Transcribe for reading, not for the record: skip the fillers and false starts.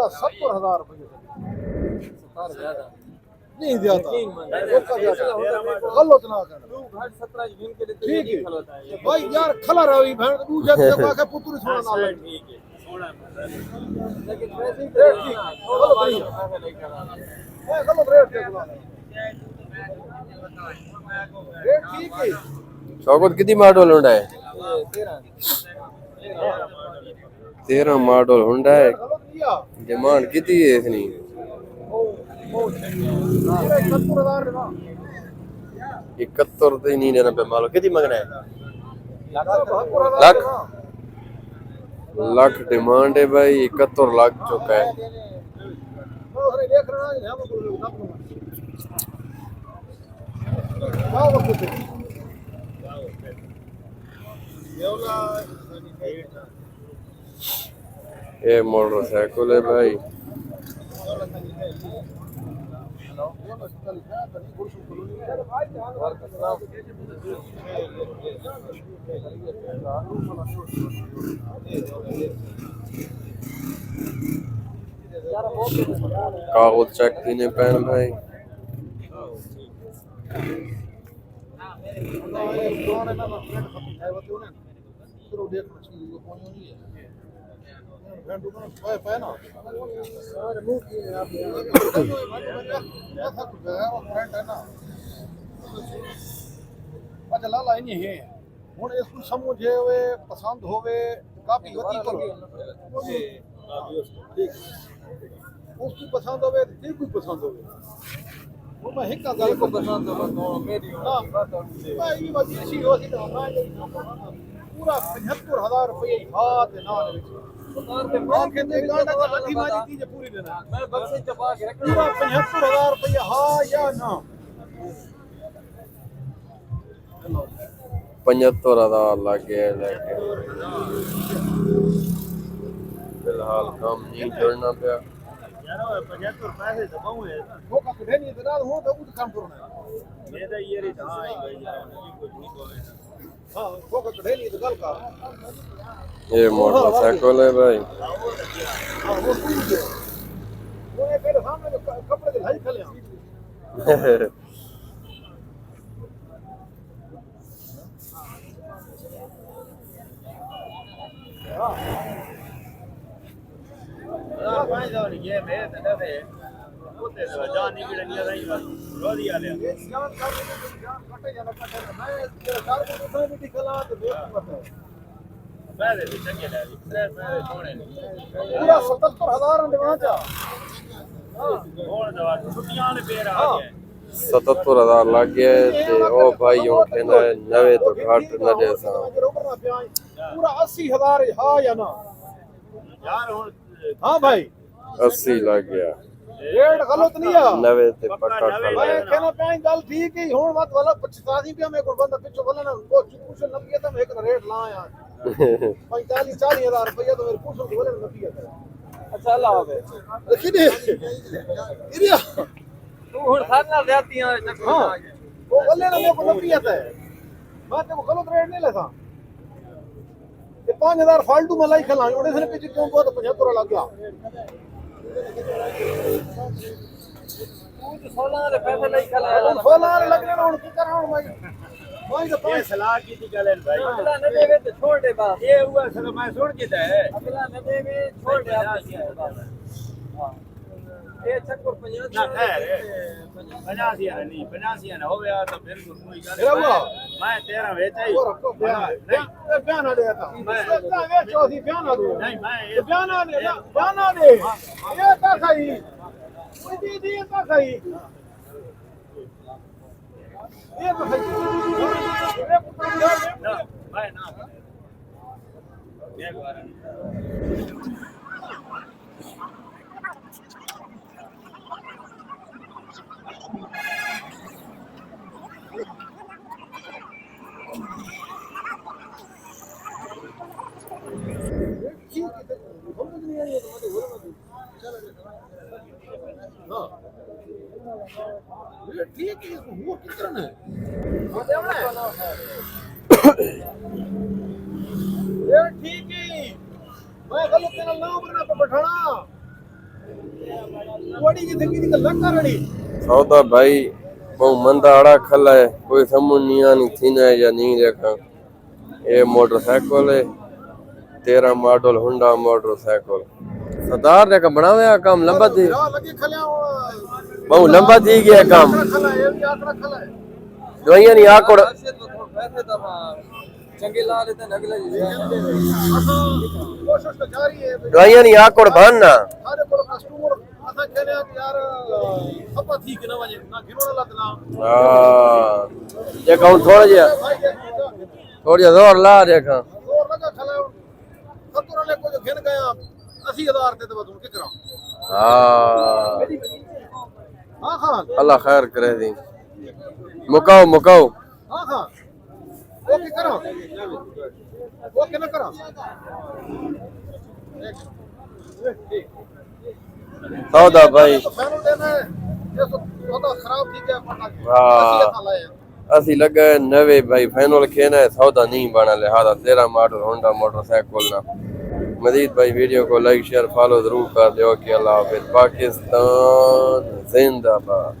पूरा 70,000 रुपये नहीं दिया था गलत ना कर ठीक है भाई यार खला रही बहन तू जब जब आके पुत्र सोना ना लगे ठीक है सोना लेकिन वैसे ही ठीक गलत रेट ठीक है शौकत कितनी मॉडल होंडा है 13 मॉडल होंडा है डिमांड कितनी है इतनी 71 तो नहीं देना पे मालो कितनी मंगना है लाख डिमांड है भाई 71 लाख चुका है ये मोटरसाइकिल है भाई कागज चेक कीने पैन भाई अच्छा लाला नहीं है हुन इसको समझे हुए पसंद होवे काफी वती करो उसकी पसंद होवे ते कोई पसंद होवे वो मैं हिक गल को पसंद होवे तो मेरी हां भाई वती सी होसी तो मैं पूरा 75,000 रुपए हाथ नाल विच सरकार के मां के ते गांडा का लठी माजी चीज पूरी देना मैं बक्से चपा के रख पूरा 75,000 रुपए हां या ना 75,000 लग गया लेकिन फिलहाल काम नहीं करना पे यार 75 पैसे तो बहु है वो का कढ़े नहीं दरा हो तो कुछ काम करना मैं तो ये रे हां आई भाई यार कुछ नहीं बोले हां वो का कढ़े नहीं तो गल का ये मोटरसाइकिल है भाई हां वो ये पहले सामने कपड़े के लाई खले ये मेरे तो दे होते तो जान निकलनी नहीं बस रोदी आले ये जान कटे जाना कटे मैं चार को दूसरे भी दिखला तो देख पता पहले भी चंगे ले पहले छोड़े पूरा 77,000 दिवा चा और दवा छुट्टियां ने पेर आ गए 77,000 लग गया ते ओ भाई हो कहना नवे तो घाट न दे सा पूरा 80,000 हां या ना यार हुन हां भाई 80 लग गया रेट गलत नहीं है नवे ते पक्का मैं कहना पाई गल ठीक ही हुन मत वाला 85 पे मेरे को बंदा पिछो बोला ना वो कुछ लग गया तो मैं एक रेट ला यार 45-40,000 रुपया तो मेरे पूछो बोले ना दिया अच्छा लाओ बे देखी दे इरिया तू हुन सारे नाल जाती है हां वो बोले ना मेरे को लपिया था मैं तो गलत रेट नहीं लेता ये 5,000 फालतू में लाई खला ओडे से पीछे क्यों बहुत 75 लग गया तू तो 16 रे पैसे लाई खला 16 रे लगने ना की कर हूं मैं तो पैसे सलाह की थी गलन भाई अगला न देवे तो छोड़ दे बस ये हुआ सर मैं छोड़ के दे अगला न देवे छोड़ दे आप हां ये 50 ना खैर 50 या नहीं 50 या ना हो गया तो फिर कोई गल मैं तेरा वेचा ही नहीं बयान दे था मैं वेचो सी बयान दे नहीं मैं बयान दे ये तो सही दी तो सही ये तो सही ना मैं ना एक बार ठीक है वो कितना है ये ठीक है मैं गलत ना नाम बना पे बैठाना कोड़ी की थकी दी गल्ला करनी सौदा भाई बहु मंदा आड़ा खला है कोई समझ नहीं आनी थी ना या नहीं देखा ये मोटरसाइकिल है 13 मॉडल हुंडा मोटरसाइकिल सरदार ने का बनावे काम लंबा थी लगे खलिया बहु लंबा थी गया काम खला ये भी आकड़ा खला है दवाइयां नहीं आकोड़ चंगे ला देते नगले कोशिश तो जारी है दवाइयां नहीं आकोड़ भानना सारे को कस्टमर असा कहने यार सब ठीक ना वजे ना गिनो ना लगना हां ये कहूं थोड़ा जिहा जोर ला देखा और लगा खला सत्तर ले को घेन गया 80000 ते तो के करा हां हां खान अल्लाह खैर करे दी मुकाओ हां खान वो के करा वो के ना करा सौदा भाई मैंने देना है ये सौदा खराब थी गया पता हाँ। 80 लाया असि लगे नवे भाई फाइनल खेना है सौदा नहीं बना लिहाजा 13 मॉडल होंडा मोटरसाइकिल ना मजीद भाई वीडियो को लाइक शेयर फॉलो जरूर कर दो कि अल्लाह हाफिज पाकिस्तान जिंदाबाद।